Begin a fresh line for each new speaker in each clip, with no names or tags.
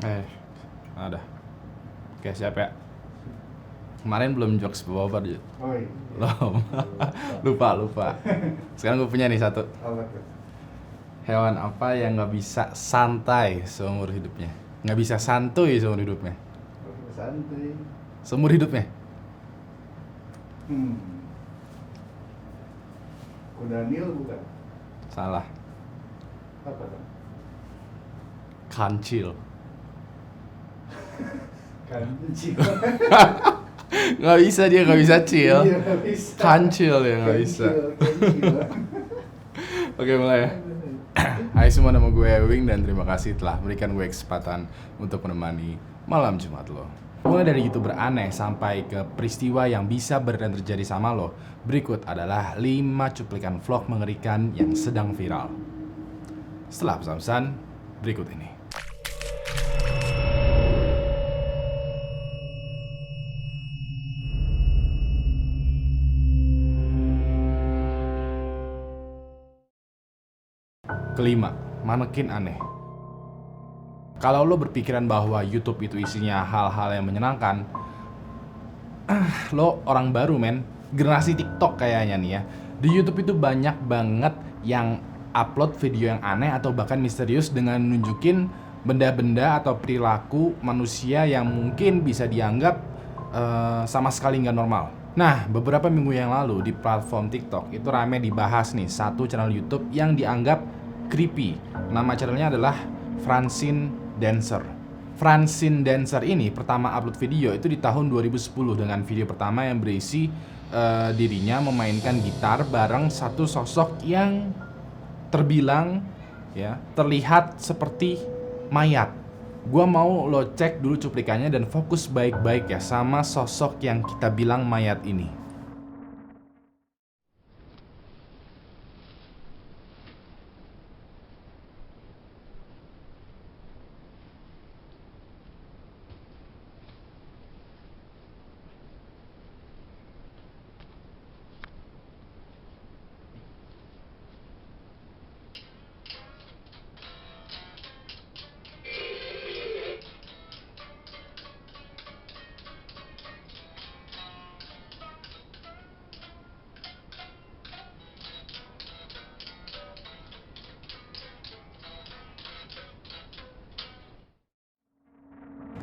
Eh, ada. Oke, siap ya. Kemarin belum jokes bawa dia.
Oh iya.
Belum. Lupa. Sekarang gue punya nih satu.
Apa tuh?
Hewan apa yang nggak bisa santai seumur hidupnya? Nggak bisa santuy seumur hidupnya.
Santai.
Seumur hidupnya?
Hmm. Kuda Nil bukan?
Salah.
Apa tuh?
Kancil.
Kancil.
Nggak bisa, dia nggak bisa chill.
Iya, nggak bisa.
Kancil ya nggak bisa.
Kancil.
Oke, mulai ya. Hai semua, nama gue Ewing dan terima kasih telah memberikan gue kesempatan untuk menemani malam Jumat lo. Mulai dari YouTuber aneh sampai ke peristiwa yang bisa benar terjadi sama lo, berikut adalah 5 cuplikan vlog mengerikan yang sedang viral. Setelah pesan-pesan berikut ini. Kelima, manekin aneh. Kalau lo berpikiran bahwa YouTube itu isinya hal-hal yang menyenangkan, lo orang baru men, generasi TikTok kayaknya nih ya. Di YouTube itu banyak banget yang upload video yang aneh atau bahkan misterius dengan nunjukin benda-benda atau perilaku manusia yang mungkin bisa dianggap sama sekali nggak normal. Nah, beberapa minggu yang lalu di platform TikTok itu rame dibahas nih satu channel YouTube yang dianggap creepy. Nama channelnya adalah Francine Dancer. Francine Dancer ini pertama upload video itu di tahun 2010 dengan video pertama yang berisi dirinya memainkan gitar bareng satu sosok yang terbilang ya terlihat seperti mayat. Gua mau lo cek dulu cuplikannya dan fokus baik-baik ya sama sosok yang kita bilang mayat ini.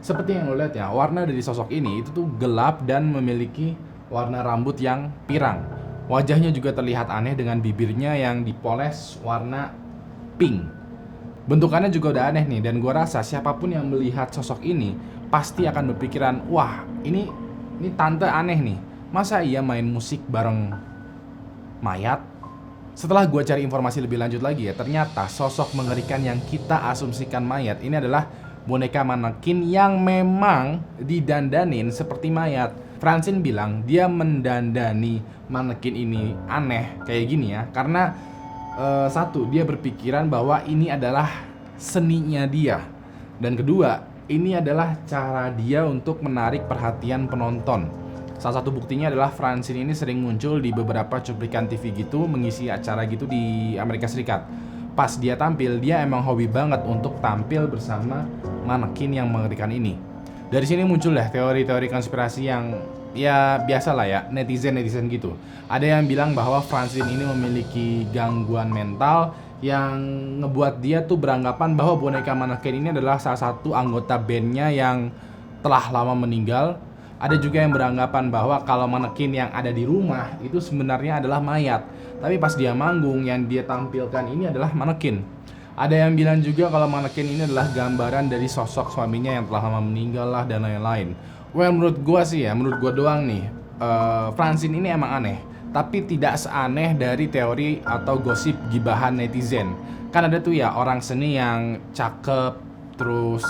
Seperti yang lo lihat ya, warna dari sosok ini itu tuh gelap dan memiliki warna rambut yang pirang. Wajahnya juga terlihat aneh dengan bibirnya yang dipoles warna pink. Bentukannya juga udah aneh nih, dan gua rasa siapapun yang melihat sosok ini pasti akan berpikiran, wah ini tante aneh nih. Masa iya main musik bareng mayat? Setelah gue cari informasi lebih lanjut lagi ya, ternyata sosok mengerikan yang kita asumsikan mayat ini adalah boneka manekin yang memang didandanin seperti mayat. Francine bilang dia mendandani manekin ini aneh kayak gini ya, karena satu, dia berpikiran bahwa ini adalah seninya dia, dan kedua, ini adalah cara dia untuk menarik perhatian penonton. Salah satu buktinya adalah Francine ini sering muncul di beberapa cuplikan TV gitu, mengisi acara gitu di Amerika Serikat. Pas dia tampil, dia emang hobi banget untuk tampil bersama manekin yang mengerikan ini. Dari sini muncul deh teori-teori konspirasi yang ya biasa lah ya, netizen gitu. Ada yang bilang bahwa Francine ini memiliki gangguan mental yang ngebuat dia tuh beranggapan bahwa boneka manekin ini adalah salah satu anggota bandnya yang telah lama meninggal. Ada juga yang beranggapan bahwa kalau manekin yang ada di rumah itu sebenarnya adalah mayat, tapi pas dia manggung yang dia tampilkan ini adalah manekin. Ada yang bilang juga kalau manekin ini adalah gambaran dari sosok suaminya yang telah lama meninggal lah dan lain-lain. Well, menurut gua sih ya, menurut gua doang nih, Francine ini emang aneh, tapi tidak seaneh dari teori atau gosip gibahan netizen. Kan ada tuh ya orang seni yang cakep, terus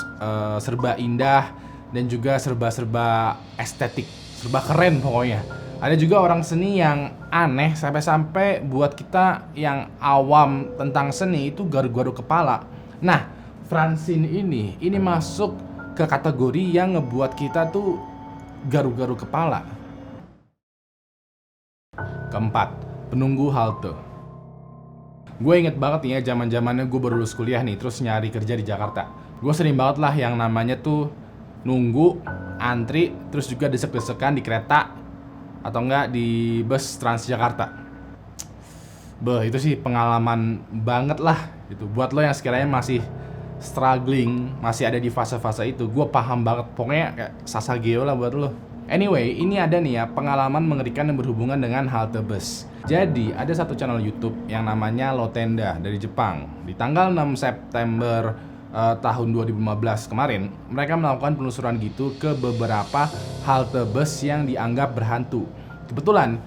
serba indah, dan juga serba-serba estetik, serba keren pokoknya. Ada juga orang seni yang aneh sampai-sampai buat kita yang awam tentang seni itu garu-garu kepala. Nah, Francine ini masuk ke kategori yang ngebuat kita tuh garu-garu kepala. Keempat, penunggu halte. Gue inget banget nih ya, zaman-zamannya gue baru lulus kuliah nih, terus nyari kerja di Jakarta. Gue sering banget lah yang namanya tuh nunggu, antri, terus juga desek-desekan di kereta atau enggak di bus Transjakarta. Beh, itu sih pengalaman banget lah gitu. Buat lo yang sekiranya masih struggling, masih ada di fase-fase itu, gue paham banget. Pokoknya kayak sasageo lah buat lo. Anyway, ini ada nih ya pengalaman mengerikan yang berhubungan dengan halte bus. Jadi, ada satu channel YouTube yang namanya Lotenda dari Jepang. Di tanggal 6 September tahun 2015 kemarin, mereka melakukan penelusuran gitu ke beberapa halte bus yang dianggap berhantu. Kebetulan,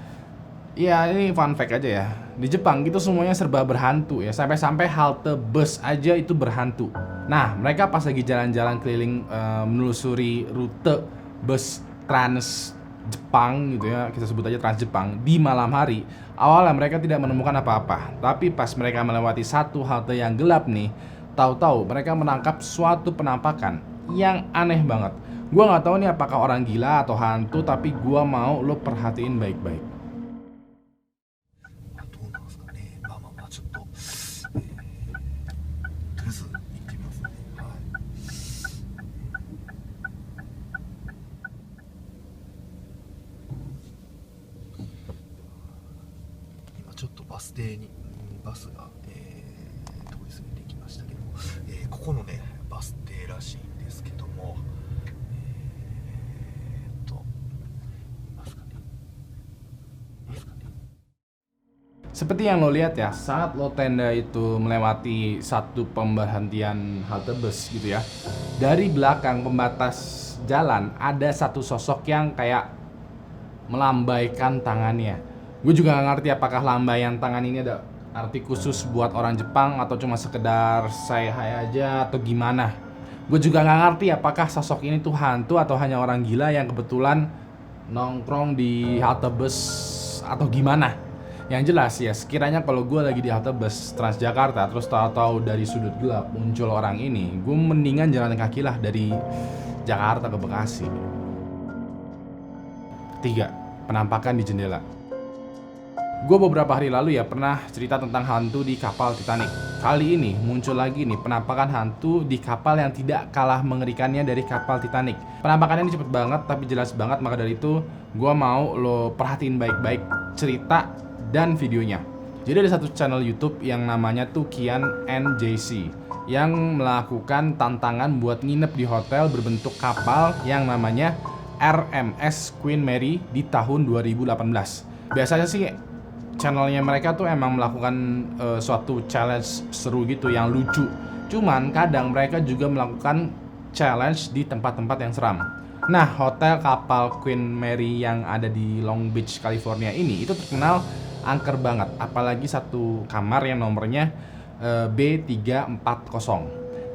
ya ini fun fact aja ya. Di Jepang gitu semuanya serba berhantu ya. Sampai-sampai halte bus aja itu berhantu. Nah, mereka pas lagi jalan-jalan keliling menelusuri rute bus Trans Jepang gitu ya, kita sebut aja Trans Jepang, di malam hari. Awalnya mereka tidak menemukan apa-apa, tapi pas mereka melewati satu halte yang gelap nih, tahu-tahu mereka menangkap suatu penampakan yang aneh banget. Gua nggak tahu nih apakah orang gila atau hantu, tapi gua mau lo perhatiin baik-baik.
どうなんですかね。まあまあまあちょっと、とりあえず行ってみますね。はい。今ちょっとバス停にバスが、通り過ぎてきましたけども、ここのねバス停らしいんですけども、いますかね。いますかね。
Seperti yang lo lihat ya, saat Lotenda itu melewati satu pemberhentian halte bus gitu ya, dari belakang pembatas jalan ada satu sosok yang kayak melambaikan tangannya. Gue juga gak ngerti apakah lambaian tangan ini ada arti khusus buat orang Jepang atau cuma sekedar say hi aja atau gimana. Gue juga gak ngerti apakah sosok ini tuh hantu atau hanya orang gila yang kebetulan nongkrong di halte bus atau gimana. Yang jelas ya, sekiranya kalau gue lagi di halte bus Transjakarta terus tahu-tahu dari sudut gelap muncul orang ini, gue mendingan jalan kaki lah dari Jakarta ke Bekasi. Ketiga, penampakan di jendela. Gue beberapa hari lalu ya pernah cerita tentang hantu di kapal Titanic. Kali ini muncul lagi nih penampakan hantu di kapal yang tidak kalah mengerikannya dari kapal Titanic. Penampakannya ini cepet banget tapi jelas banget, maka dari itu gue mau lo perhatiin baik-baik cerita dan videonya. Jadi ada satu channel YouTube yang namanya tuh Kian NJC yang melakukan tantangan buat nginep di hotel berbentuk kapal yang namanya RMS Queen Mary di tahun 2018. Biasanya sih channelnya mereka tuh emang melakukan suatu challenge seru gitu yang lucu. Cuman kadang mereka juga melakukan challenge di tempat-tempat yang seram. Nah, hotel kapal Queen Mary yang ada di Long Beach, California ini itu terkenal angker banget, apalagi satu kamar yang nomornya B340.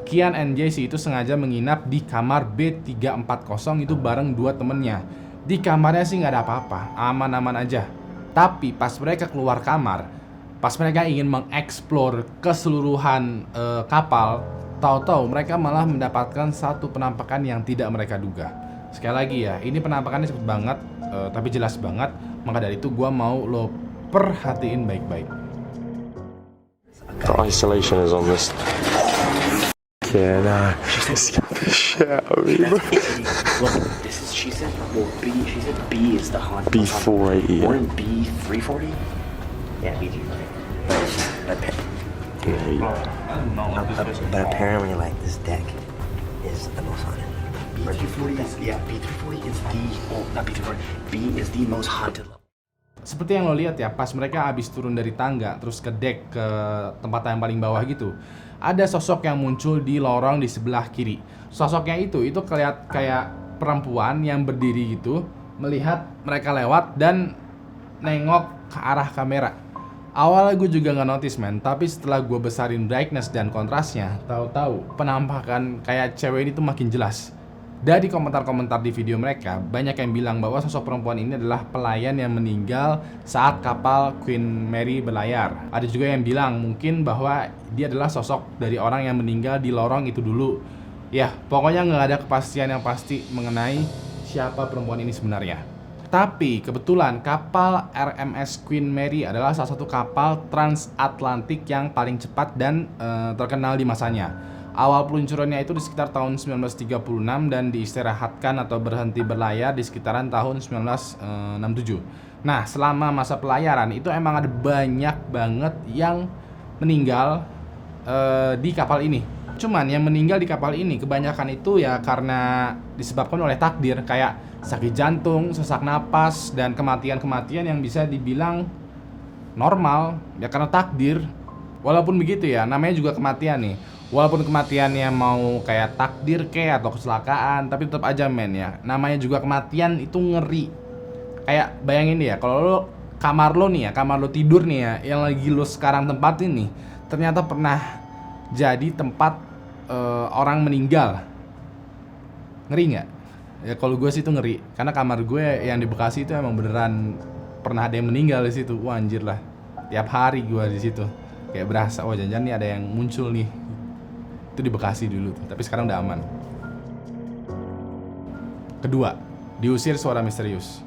Kian NJC itu sengaja menginap di kamar B340 itu bareng dua temennya. Di kamarnya sih nggak ada apa-apa, aman-aman aja. Tapi pas mereka keluar kamar, pas mereka ingin mengeksplor keseluruhan kapal, tahu-tahu mereka malah mendapatkan satu penampakan yang tidak mereka duga. Sekali lagi ya, ini penampakannya cepet banget, tapi jelas banget. Maka dari itu gua mau lo perhatiin baik-baik.
The isolation is on this. Yeah, nah. It's got the shit out of me, bro.
Look, this is, she said, well, she said B is the haunted.
B480.
Or in B340? Yeah, B340. But apparently, like, this deck is the most haunted. B340 is, yeah, B340 is the, oh, not B340, B is the most haunted level.
Seperti yang lo lihat ya, pas mereka habis turun dari tangga terus ke deck ke tempat yang paling bawah gitu, ada sosok yang muncul di lorong di sebelah kiri. Sosoknya itu kayak perempuan yang berdiri gitu, melihat mereka lewat dan nengok ke arah kamera. Awalnya gue juga nggak notice men, tapi setelah gue besarin brightness dan kontrasnya, tahu-tahu penampakan kayak cewek ini tuh makin jelas. Dari komentar-komentar di video mereka, banyak yang bilang bahwa sosok perempuan ini adalah pelayan yang meninggal saat kapal Queen Mary berlayar. Ada juga yang bilang mungkin bahwa dia adalah sosok dari orang yang meninggal di lorong itu dulu. Ya, pokoknya nggak ada kepastian yang pasti mengenai siapa perempuan ini sebenarnya. Tapi kebetulan kapal RMS Queen Mary adalah salah satu kapal transatlantik yang paling cepat dan terkenal di masanya. Awal peluncurannya itu di sekitar tahun 1936 dan diistirahatkan atau berhenti berlayar di sekitaran tahun 1967. Nah, selama masa pelayaran itu emang ada banyak banget yang meninggal di kapal ini. Cuman yang meninggal di kapal ini kebanyakan itu ya karena disebabkan oleh takdir, kayak sakit jantung, sesak napas, dan kematian-kematian yang bisa dibilang normal ya karena takdir. Walaupun begitu ya, namanya juga kematian nih. Walaupun kematiannya mau kayak takdir atau kecelakaan, tapi tetap aja men ya, namanya juga kematian itu ngeri. Kayak bayangin ya, kalau lo kamar lo nih ya, kamar lo tidur nih ya, yang lagi lo sekarang tempatin nih, ternyata pernah jadi tempat orang meninggal. Ngeri nggak? Ya kalau gue sih itu ngeri, karena kamar gue yang di Bekasi itu emang beneran pernah ada yang meninggal di situ. Wah anjir lah, tiap hari gue di situ kayak berasa, oh jangan-jangan nih ada yang muncul nih. Itu di Bekasi dulu tuh, tapi sekarang udah aman. Kedua, diusir suara misterius.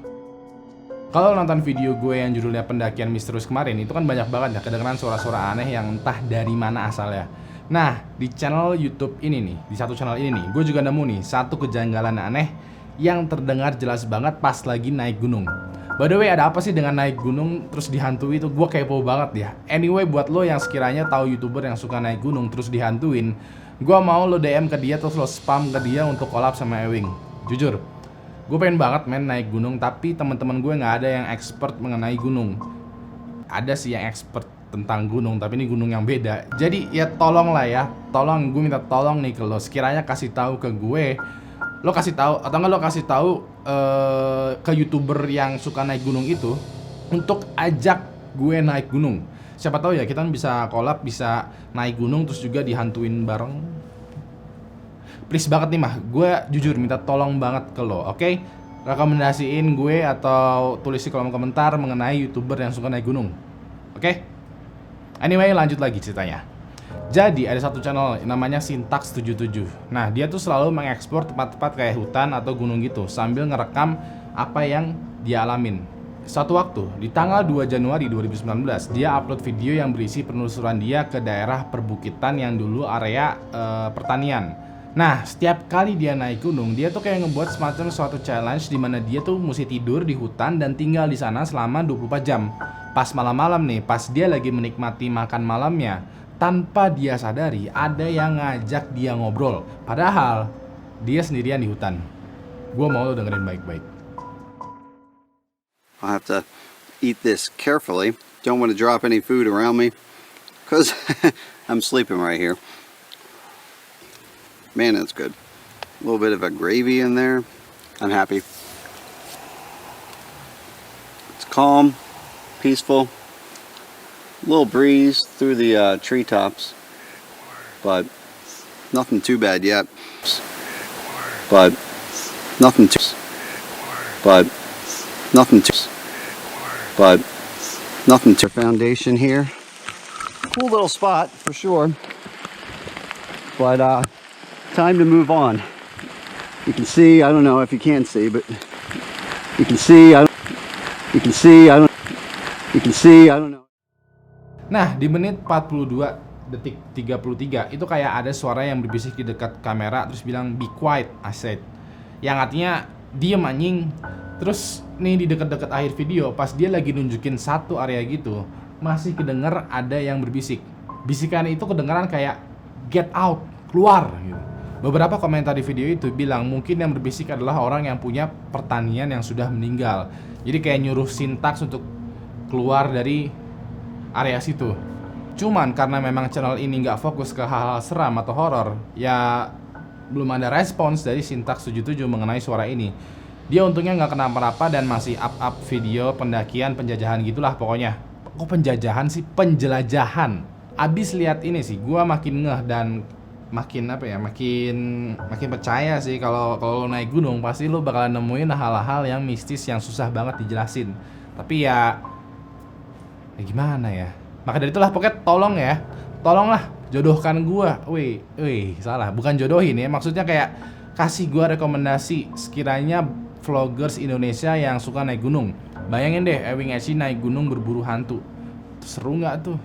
Kalau nonton video gue yang judulnya Pendakian Misterius kemarin, itu kan banyak banget ya kedengeran suara-suara aneh yang entah dari mana asalnya. Nah, di channel YouTube ini nih, di satu channel ini nih, gue juga nemu nih satu kejanggalan aneh yang terdengar jelas banget pas lagi naik gunung. By the way, ada apa sih dengan naik gunung terus dihantui itu? Gue kepo banget ya. Anyway, buat lo yang sekiranya tahu YouTuber yang suka naik gunung terus dihantuin, gue mau lo DM ke dia terus lo spam ke dia untuk collab sama Ewing. Jujur, gue pengen banget naik gunung, tapi teman-teman gue nggak ada yang expert mengenai gunung. Ada sih yang expert tentang gunung, tapi ini gunung yang beda. Jadi ya tolong lah ya, tolong, gue minta tolong nih ke lo, sekiranya kasih tahu ke gue, lo kasih tahu atau enggak lo kasih tahu ke YouTuber yang suka naik gunung itu untuk ajak gue naik gunung. Siapa tahu ya kita bisa collab, bisa naik gunung terus juga dihantuin bareng. Please banget nih mah, gue jujur minta tolong banget ke lo, oke? Rekomendasiin gue atau tulis di kolom komentar mengenai YouTuber yang suka naik gunung, oke? Anyway, lanjut lagi ceritanya. Jadi ada satu channel namanya Syntax 77. Nah, dia tuh selalu mengekspor tempat-tempat kayak hutan atau gunung gitu sambil ngerekam apa yang dia alamin. Suatu waktu, di tanggal 2 Januari 2019, dia upload video yang berisi penelusuran dia ke daerah perbukitan yang dulu area pertanian. Nah, setiap kali dia naik gunung, dia tuh kayak ngebuat semacam suatu challenge di mana dia tuh mesti tidur di hutan dan tinggal di sana selama 24 jam. Pas malam-malam nih, pas dia lagi menikmati makan malamnya, tanpa dia sadari ada yang ngajak dia ngobrol. Padahal dia sendirian di hutan. Gua mau lo dengerin baik-baik.
I'll have to eat this carefully. Don't want to drop any food around me because I'm sleeping right here. Man, that's good. A little bit of a gravy in there. I'm happy. It's calm, peaceful. A little breeze through the treetops, but nothing too bad yet. But nothing too. But nothing too. But nothing too. Foundation here. Cool little spot for sure. But time to move on. You can see, I don't know if you can see, but you can see, I don't know.
Nah, di menit 42 detik 33 itu kayak ada suara yang berbisik di dekat kamera terus bilang be quiet, I said. Yang artinya diem anjing. Terus nih di dekat-dekat akhir video pas dia lagi nunjukin satu area gitu, masih kedenger ada yang berbisik. Bisikan itu kedengeran kayak get out, keluar gitu. Beberapa komentar di video itu bilang mungkin yang berbisik adalah orang yang punya pertanian yang sudah meninggal. Jadi kayak nyuruh Syntax untuk keluar dari area situ. Cuman karena memang channel ini nggak fokus ke hal-hal seram atau horor, ya belum ada respons dari Syntax 77 mengenai suara ini. Dia untungnya nggak kenapa-napa dan masih up video pendakian, penjajahan gitulah pokoknya. Kok penjajahan sih? Penjelajahan. Abis lihat ini sih, gua makin ngeh dan makin percaya sih kalau lo naik gunung pasti lo bakalan nemuin hal-hal yang mistis yang susah banget dijelasin. Tapi ya gimana ya? Maka dari itulah pokoknya tolonglah jodohkan gua. Wih, salah, bukan jodohin ya. Maksudnya kayak kasih gua rekomendasi sekiranya vloggers Indonesia yang suka naik gunung. Bayangin deh, Ewing Ashley naik gunung berburu hantu. Seru nggak tuh?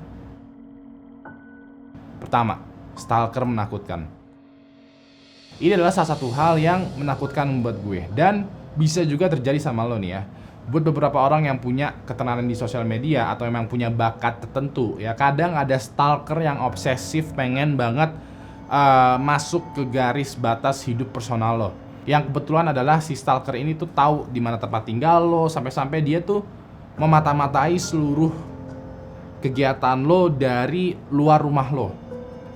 Pertama, stalker menakutkan. Ini adalah salah satu hal yang menakutkan buat gue. Dan bisa juga terjadi sama lo nih ya. Buat beberapa orang yang punya ketenaran di sosial media atau memang punya bakat tertentu ya, kadang ada stalker yang obsesif pengen banget masuk ke garis batas hidup personal lo. Yang kebetulan adalah si stalker ini tuh tahu di mana tempat tinggal lo, sampai-sampai dia tuh memata-matai seluruh kegiatan lo dari luar rumah lo.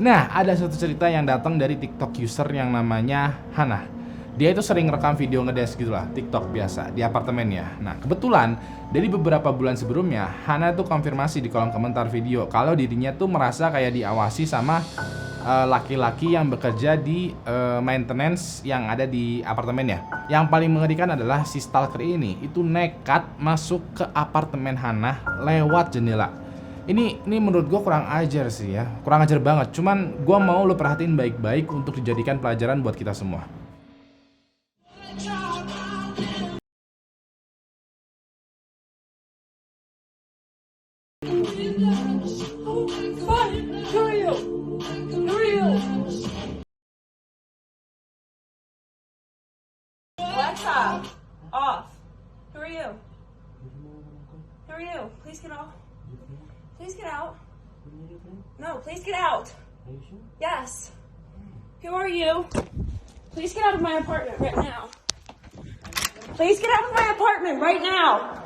Nah, ada satu cerita yang datang dari TikTok user yang namanya Hana. Dia itu sering rekam video ngedance gitu lah, TikTok biasa, di apartemennya. Nah, kebetulan dari beberapa bulan sebelumnya, Hana tuh konfirmasi di kolom komentar video kalau dirinya tuh merasa kayak diawasi sama laki-laki yang bekerja di maintenance yang ada di apartemennya. Yang paling mengerikan adalah si stalker ini itu nekat masuk ke apartemen Hana lewat jendela. Ini menurut gue kurang ajar sih ya, kurang ajar banget. Cuman gue mau lo perhatiin baik-baik untuk dijadikan pelajaran buat kita semua.
Alexa, off. Who are you? Who are you? Please get off. Please get out. No, please get out. Yes. Who are you? Please get out of my apartment right now. Please get out of my apartment right now.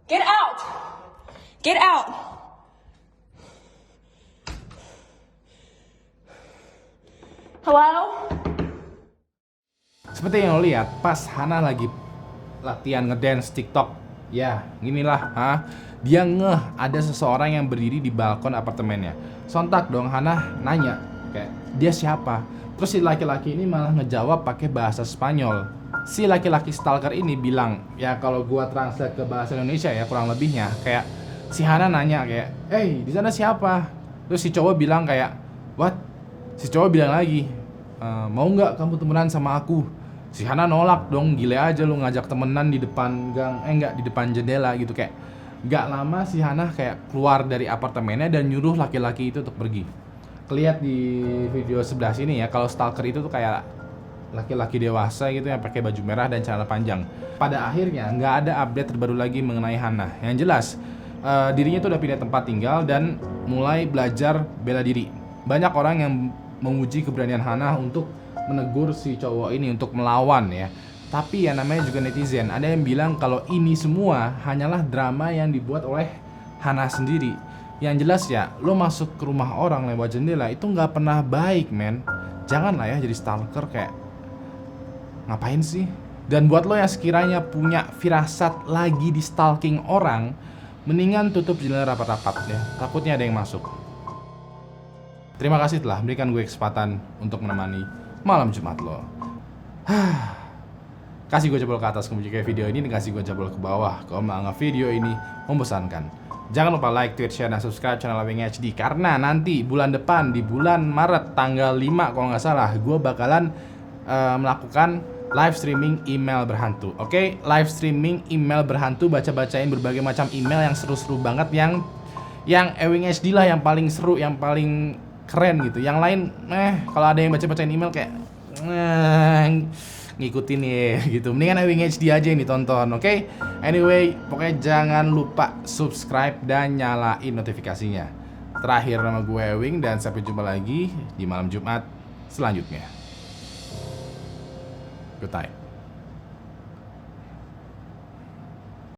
Get out. Get out. Hello?
Seperti yang lo lihat, pas Hana lagi latihan ngedance TikTok, ya inilah, dia ngeh ada seseorang yang berdiri di balkon apartemennya. Sontak dong Hana nanya, kayak dia siapa? Terus si laki-laki ini malah ngejawab pakai bahasa Spanyol. Si laki-laki stalker ini bilang, ya kalau gua translate ke bahasa Indonesia ya kurang lebihnya, kayak si Hana nanya kayak, "Hey, di sana siapa?" Terus si cowok bilang kayak, "What?" Si cowok bilang lagi, "Mau nggak kamu temenan sama aku?" Si Hana nolak dong, gile aja lu ngajak temenan di depan gang, di depan jendela gitu. Kayak gak lama si Hana kayak keluar dari apartemennya dan nyuruh laki-laki itu untuk pergi. Kelihat di video sebelah sini ya, kalau stalker itu tuh kayak laki-laki dewasa gitu yang pakai baju merah dan celana panjang. Pada akhirnya nggak ada update terbaru lagi mengenai Hana. Yang jelas dirinya tuh udah pindah tempat tinggal dan mulai belajar bela diri. Banyak orang yang memuji keberanian Hana untuk menegur si cowok ini untuk melawan ya. Tapi ya namanya juga netizen, ada yang bilang kalau ini semua hanyalah drama yang dibuat oleh Hana sendiri. Yang jelas ya, lo masuk ke rumah orang lewat jendela itu nggak pernah baik, men. Janganlah ya jadi stalker, kayak ngapain sih? Dan buat lo yang sekiranya punya firasat lagi di stalking orang, mendingan tutup jendela rapat-rapat ya, takutnya ada yang masuk. Terima kasih telah memberikan gue kesempatan untuk menemani malam Jumat lo. Kasih gue jempol ke atas kalau jika video ini, dan kasih gue jempol ke bawah kalau menganggap video ini membosankan. Jangan lupa like, tweet, share, dan subscribe channel Ewing HD, karena nanti bulan depan di bulan Maret tanggal 5 kalau nggak salah, gue bakalan melakukan live streaming email berhantu. Oke? Live streaming email berhantu, baca-bacain berbagai macam email yang seru-seru banget, yang Ewing HD lah yang paling seru, yang paling keren gitu. Yang lain kalau ada yang baca-bacain email kayak ngikutin ya gitu. Mendingan Ewing HD aja ini tonton, oke? Anyway, pokoknya jangan lupa subscribe dan nyalain notifikasinya. Terakhir, nama gue Ewing dan sampai jumpa lagi di malam Jumat selanjutnya. Good night.